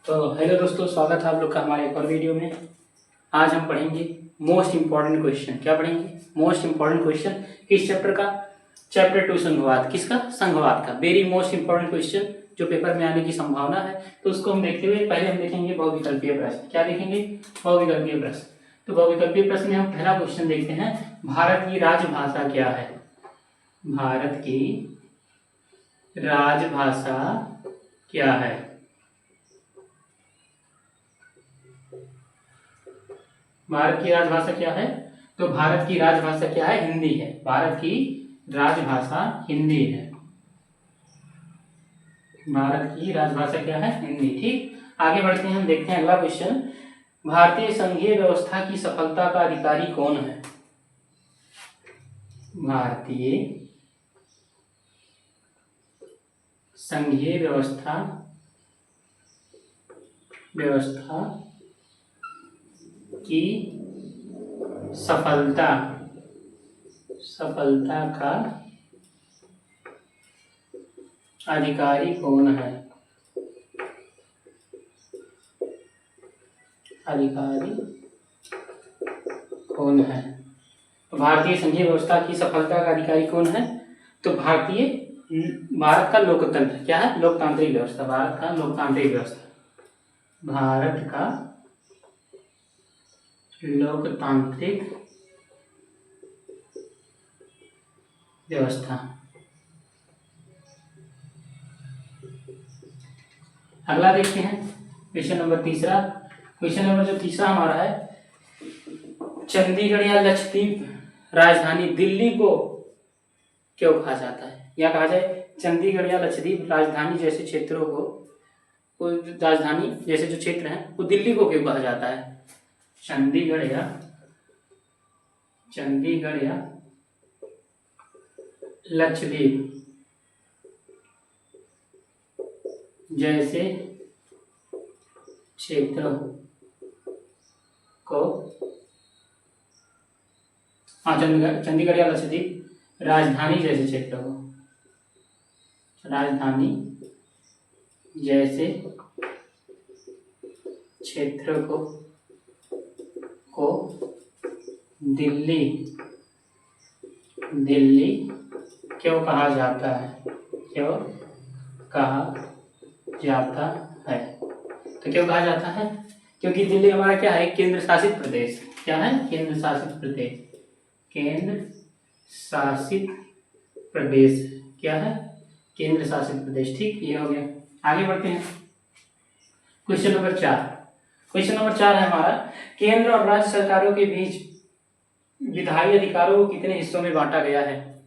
तो हेलो दोस्तों, स्वागत है आप लोग का हमारे एक और वीडियो में। आज हम पढ़ेंगे मोस्ट इम्पॉर्टेंट क्वेश्चन। क्या पढ़ेंगे? मोस्ट इम्पॉर्टेंट क्वेश्चन किस चैप्टर का? चैप्टर 2 संघवाद। किसका? संघवाद का। वेरी मोस्ट इम्पॉर्टेंट क्वेश्चन जो पेपर में आने की संभावना है। तो उसको हम देखते हुए पहले हम देखेंगे बहुविकल्पीय प्रश्न। क्या देखेंगे? बहुविकल्पीय प्रश्न। तो बहुविकल्पीय प्रश्न में हम पहला क्वेश्चन देखते हैं, भारत की राजभाषा क्या है? भारत की राजभाषा क्या है? भारत की राजभाषा क्या है? तो भारत की राजभाषा क्या है? हिंदी है। भारत की राजभाषा हिंदी है। भारत की राजभाषा क्या है? हिंदी। ठीक, आगे बढ़ते हैं, हम देखते हैं अगला क्वेश्चन। भारतीय संघीय व्यवस्था की सफलता का अधिकारी कौन है? भारतीय संघीय व्यवस्था की सफलता का अधिकारी कौन है? अधिकारी कौन है? तो भारतीय संघीय व्यवस्था की सफलता का अधिकारी कौन है? तो भारत का लोकतंत्र क्या है? लोकतांत्रिक व्यवस्था। भारत का लोकतांत्रिक व्यवस्था। भारत का लोकतांत्रिक व्यवस्था। अगला देखते हैं क्वेश्चन नंबर तीसरा। क्वेश्चन नंबर जो तीसरा हमारा है, चंडीगढ़ या लक्षद्वीप राजधानी दिल्ली को क्यों कहा जाता है? या कहा जाए चंडीगढ़ या लक्षद्वीप राजधानी जैसे क्षेत्रों को राजधानी जैसे जो क्षेत्र हैं वो दिल्ली को क्यों कहा जाता है? चंडीगढ़ या लक्षद्वीप जैसे क्षेत्रों को चंडीगढ़ या लक्षद्वीप राजधानी जैसे क्षेत्रों को दिल्ली क्यों कहा जाता है? तो क्यों कहा जाता है? क्योंकि दिल्ली हमारा क्या है? केंद्र शासित प्रदेश। क्या है? केंद्र शासित प्रदेश। क्या है? केंद्र शासित प्रदेश। ठीक, ये हो गया। आगे बढ़ते हैं क्वेश्चन नंबर 4। क्वेश्चन नंबर 4 है हमारा, केंद्र और राज्य सरकारों के बीच विधायी अधिकारों को कितने हिस्सों में बांटा गया है?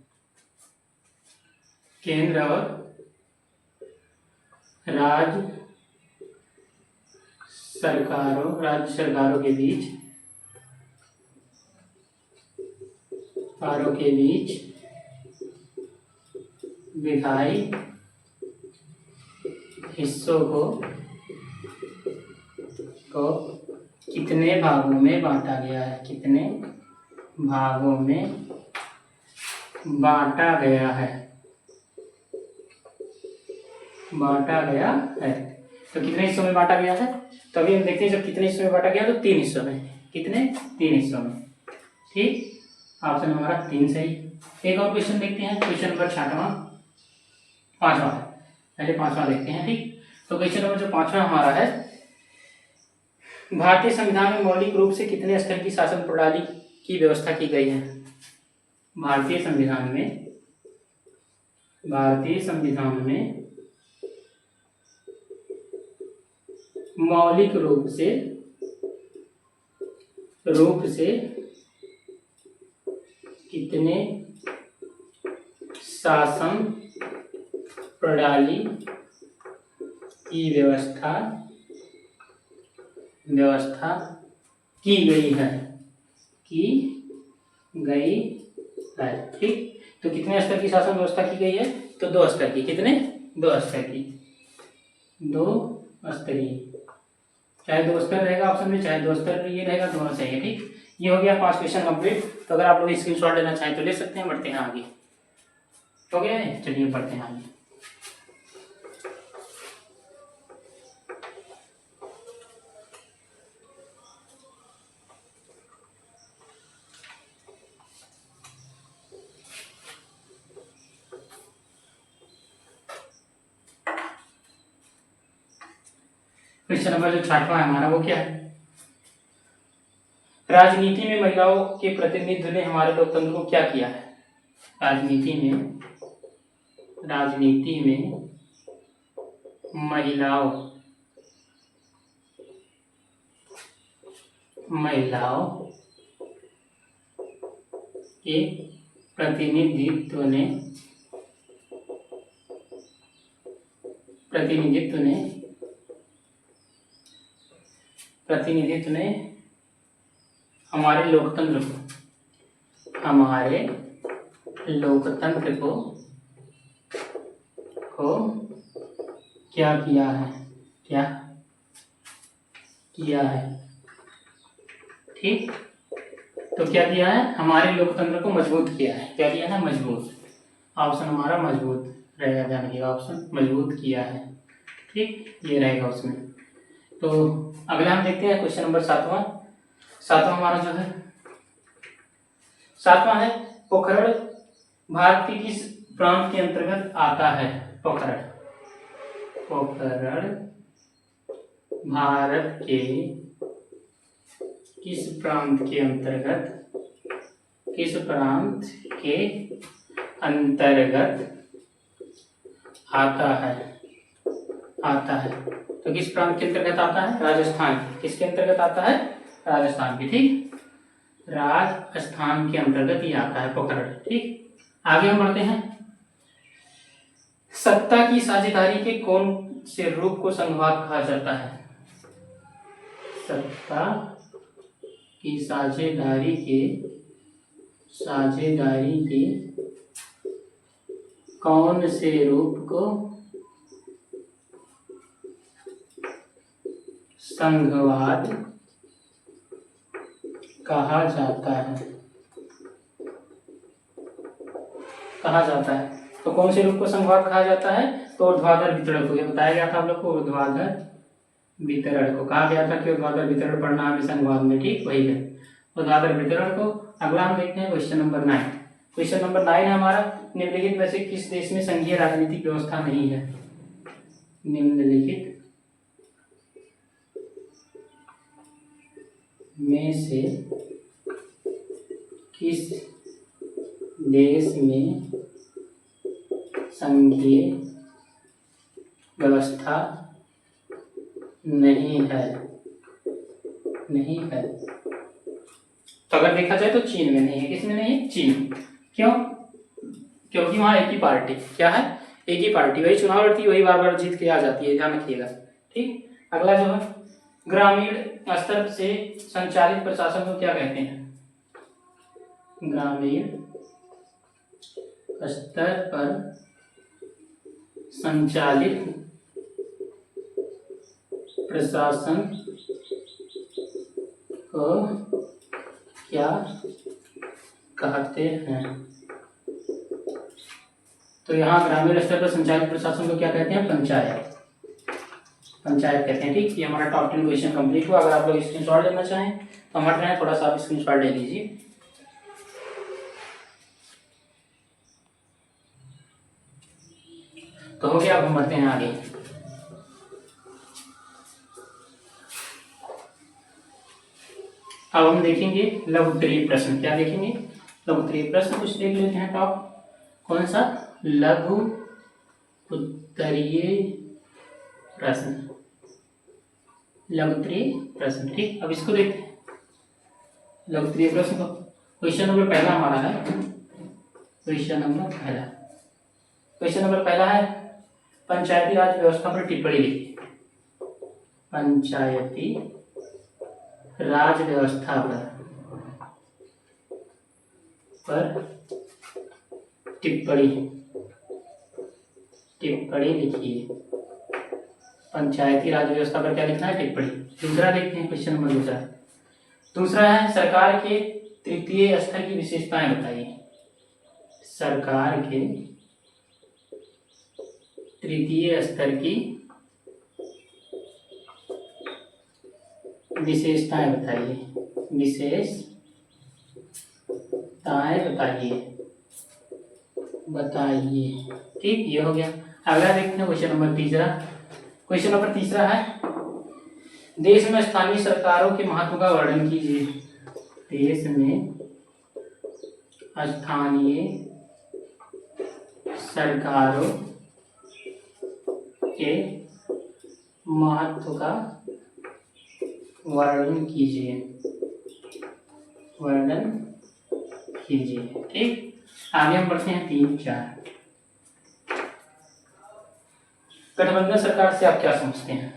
केंद्र और राज्य सरकारों के बीच विधायी हिस्सों को कितने भागों में बांटा गया है? कितने भागों में बांटा गया है? तो कितने हिस्सों में बांटा गया है? तो अभी हम देखते हैं जब कितने हिस्सों में बांटा गया, तो 3 हिस्सों में। कितने? 3 हिस्सों में। ठीक, ऑप्शन हमारा 3 सही। एक और क्वेश्चन देखते हैं, क्वेश्चन नंबर 5वां है। पहले 5वां देखते हैं। ठीक, तो क्वेश्चन नंबर जो 5वां हमारा है, भारतीय संविधान में मौलिक रूप से कितने स्तर की शासन प्रणाली की व्यवस्था की गई है? भारतीय संविधान में मौलिक रूप से कितने शासन प्रणाली की व्यवस्था की गई है? ठीक, तो कितने स्तर की शासन व्यवस्था की गई है? तो 2 स्तर की। कितने? 2 स्तर की। 2 स्तरीय, चाहे 2 स्तर रहेगा ऑप्शन में, चाहे 2 स्तर ये रहेगा, दोनों सही है। ठीक, ये हो गया 5 क्वेश्चन कंप्लीट। तो अगर आप लोग स्क्रीनशॉट लेना चाहें तो ले सकते हैं। बढ़ते हैं आगे। हो गया है, चलिए बढ़ते हैं आगे। क्वेश्चन नंबर जो 6वां है हमारा वो क्या है? राजनीति में महिलाओं के प्रतिनिधित्व ने हमारे लोकतंत्र को क्या किया है? राजनीति में महिलाओं के प्रतिनिधित्व ने हमारे लोकतंत्र को क्या किया है? ठीक, तो क्या किया है? हमारे लोकतंत्र को मजबूत किया है। क्या किया है? मजबूत। ऑप्शन हमारा मजबूत रहेगा, ध्यान रखिएगा, ऑप्शन मजबूत किया है। ठीक, ये रहेगा उसमें। तो अगला हम देखते हैं क्वेश्चन नंबर 7वां हमारा जो है 7वां है, पोखरण भारत के किस प्रांत के अंतर्गत आता है? पोखरण भारत के किस प्रांत के अंतर्गत आता है? तो किस प्रांत के अंतर्गत आता है? राजस्थान। किसके अंतर्गत आता है? राजस्थान के। ठीक, राजस्थान के अंतर्गत ये आता है पोखरण। ठीक, आगे हम बढ़ते हैं। सत्ता की साझेदारी के कौन से रूप को संघवाद कहा जाता है? सत्ता की साझेदारी के कौन से रूप को संघवाद कहा जाता है? तो कौन से रूप को संघवाद कहा जाता है? तो ऊर्ध्वाधर वितरण को, ये बताया गया था आप लोग को, ऊर्ध्वाधर वितरण को कहा गया था कि ऊर्ध्वाधर वितरण पढ़ना है संघवाद में। ठीक, वही है ऊर्ध्वाधर वितरण को। अगला हम देखते हैं क्वेश्चन नंबर 9। क्वेश्चन नंबर 9 है हमारा, निम्नलिखित में से किस देश में संघीय राजनीतिक व्यवस्था नहीं है? निम्नलिखित में से किस देश में संघीय व्यवस्था नहीं है? तो अगर देखा जाए तो चीन में नहीं है। किस में नहीं है? चीन। क्यों? क्योंकि वहां एक ही पार्टी, क्या है? एक ही पार्टी, वही चुनाव लड़ती है, वही बार बार जीत के आ जाती है, ध्यान रखिएगा। ठीक, अगला जो है, ग्रामीण स्तर से संचालित प्रशासन को क्या कहते हैं? ग्रामीण स्तर पर संचालित प्रशासन को क्या कहते हैं? तो यहाँ ग्रामीण स्तर पर संचालित प्रशासन को क्या कहते हैं? पंचायत कहते हैं। ठीक, ये हमारा टॉप 10 क्वेश्चन कंप्लीट हुआ। अगर आप लोग स्क्रीनशॉट लेना चाहें तो हट रहे हैं, थोड़ा सा आप स्क्रीनशॉट ले लीजिए। तो हो गया, अब हम बढ़ते हैं आगे। अब हम देखेंगे लघु उत्तरीय प्रश्न। क्या देखेंगे? लघु उत्तरीय प्रश्न कुछ देख लेते हैं। टॉप कौन सा? लघु उत्तरीय प्रश्न। ठीक, अब इसको देखते हैं लघु उत्तरीय प्रश्न को। क्वेश्चन नंबर पहला हमारा है, क्वेश्चन नंबर पहला है, पंचायती राज व्यवस्था पर टिप्पणी लिखिए। पंचायती राज व्यवस्था पर टिप्पणी लिखिए। पंचायती राज व्यवस्था पर क्या लिखना है? टिप्पणी। दूसरा देखते हैं क्वेश्चन नंबर दूसरा है, सरकार के तृतीय स्तर की विशेषताएं बताइए। सरकार के तृतीय स्तर की विशेषताएं बताइए। ठीक, ये हो गया। अगला देखते हैं क्वेश्चन नंबर तीसरा है, देश में स्थानीय सरकारों के महत्व का वर्णन कीजिए। देश में स्थानीय सरकारों के महत्व का वर्णन कीजिए। ठीक, आगे हम बढ़ते हैं 3-4। गठबंधन सरकार से आप क्या समझते हैं?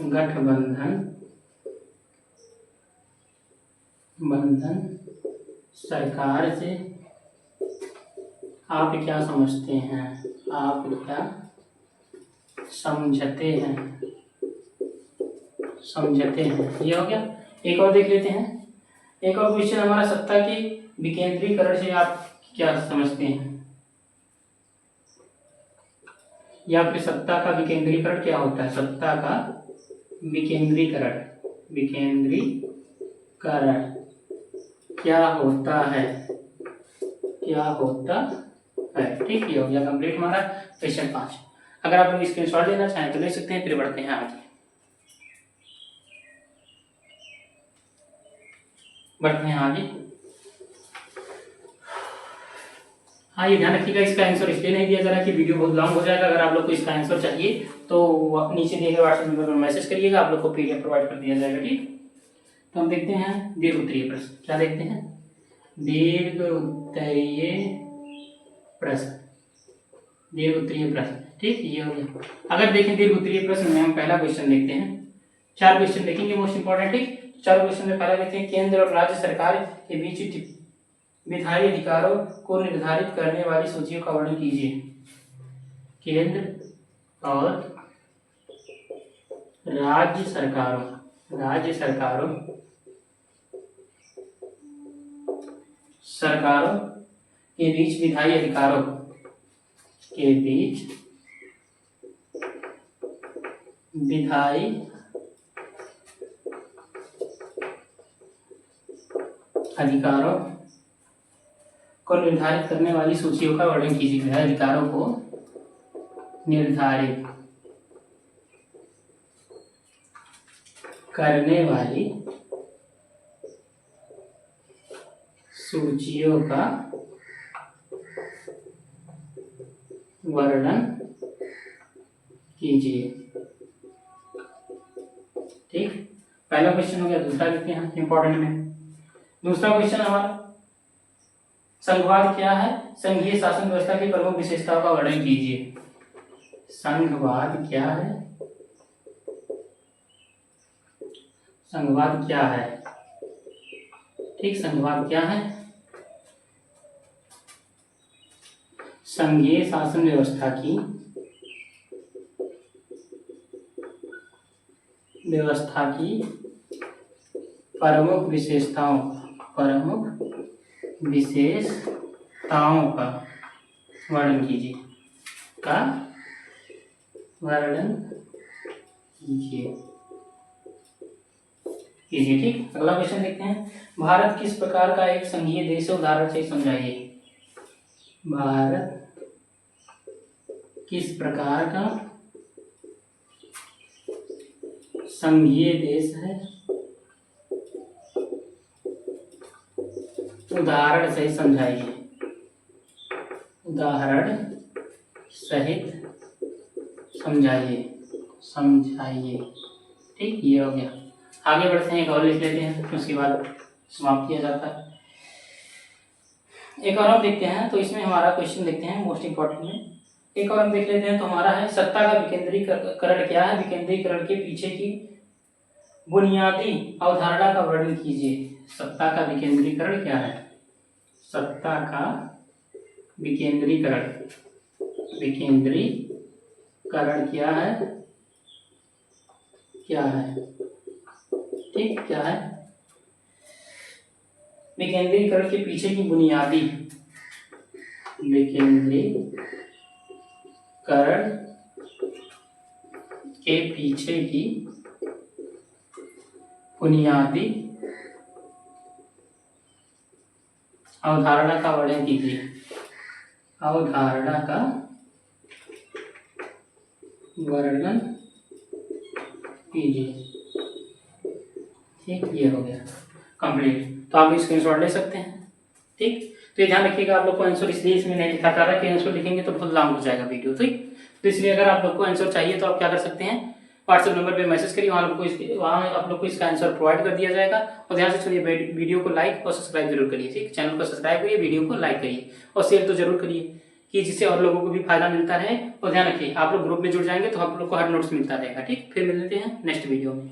गठबंधन सरकार से आप क्या समझते हैं? आप क्या समझते हैं? ये हो गया। एक और देख लेते हैं। एक और क्वेश्चन हमारा, सत्ता के विकेंद्रीकरण से आप क्या समझते हैं? या फिर सत्ता का विकेंद्रीकरण क्या होता है? सत्ता का विकेंद्रीकरण क्या होता है? ठीक, ये हो गया कंप्लीट हमारा क्वेश्चन 5। अगर आप लोग स्क्रीनशॉट लेना चाहें तो ले सकते हैं। फिर बढ़ते हैं आगे। हाँ, ये ध्यान रखिएगा, इसका आंसर इसलिए नहीं दिया जा रहा कि वीडियो बहुत लॉन्ग हो जाएगा। अगर आप लोग को इसका आंसर चाहिए तो नीचे दिए गए व्हाट्सएप नंबर पर मैसेज करिएगा, आप लोग को पीडीएफ प्रोवाइड कर दिया जाएगा। ठीक, तो हम देखते हैं दीर्घ उत्तरीय प्रश्न। क्या देखते हैं? दीर्घ उत्तरीय प्रश्न। ठीक, ये हो गया। अगर देखें दीर्घ उत्तरीय प्रश्न में हम पहला क्वेश्चन देखते हैं। 4 क्वेश्चन देखेंगे मोस्ट इंपॉर्टेंट। ठीक, 4 क्वेश्चन में पहला देखते हैं, केंद्र और राज्य सरकार के बीच विधायी अधिकारों को निर्धारित करने वाली सूचियों का वर्णन कीजिए। केंद्र और राज्य सरकारों के बीच विधायी अधिकारों के बीच विधायी अधिकारों को निर्धारित करने वाली सूचियों का वर्णन कीजिए। विधायी अधिकारों को निर्धारित करने वाली सूचियों का वर्णन कीजिए। ठीक, पहला क्वेश्चन हो गया। दूसरा देखते हैं इंपॉर्टेंट में। दूसरा क्वेश्चन हमारा, संघवाद क्या है? संघीय शासन व्यवस्था की प्रमुख विशेषताओं का वर्णन कीजिए। संघवाद क्या है? ठीक, संघवाद क्या है? संघीय शासन व्यवस्था की प्रमुख विशेषताओं का वर्णन कीजिए। ठीक, अगला क्वेश्चन देखते हैं। भारत किस प्रकार का एक संघीय देश है? उदाहरण से समझाइए। भारत किस प्रकार का संघीय देश है? उदाहरण सहित समझाइए। ठीक, ये हो गया। आगे बढ़ते हैं, एक और लिख लेते हैं, उसके बाद समाप्त किया जाता है। एक और हम देखते हैं, तो इसमें हमारा क्वेश्चन देखते हैं मोस्ट इंपॉर्टेंट में। एक और हम देख लेते हैं, तो हमारा है, सत्ता का विकेंद्रीकरण क्या है? विकेंद्रीकरण के पीछे की बुनियादी अवधारणा का वर्णन कीजिए। सत्ता का विकेंद्रीकरण क्या है? सत्ता का विकेंद्रीकरण क्या है? ठीक, क्या है? विकेंद्रीकरण के पीछे की बुनियादी अवधारणा का वर्णन कीजिए। ठीक, ये हो गया कंप्लीट। तो आप स्क्रीनशॉट ले सकते हैं। ठीक, तो ये ध्यान रखिएगा, आप लोग को आंसर इसलिए इसमें नहीं लिखा जा रहा है कि आंसर लिखेंगे तो बहुत लॉन्ग हो जाएगा वीडियो। ठीक, तो इसलिए अगर आप लोग को आंसर चाहिए तो आप क्या कर सकते हैं, व्हाट्सएप नंबर पे मैसेज करिए, वहाँ आप लोग को इसका आंसर प्रोवाइड कर दिया जाएगा। और ध्यान से सुनिए, वीडियो को लाइक और सब्सक्राइब जरूर करिए। ठीक, चैनल को सब्सक्राइब करिए, वीडियो को लाइक करिए और शेयर तो जरूर करिए कि जिससे और लोगों को भी फायदा मिलता रहे। और ध्यान रखिए, आप लोग ग्रुप में जुड़ जाएंगे तो आप लोग को हर नोट्स मिलता रहेगा। ठीक, फिर मिलते हैं नेक्स्ट वीडियो में।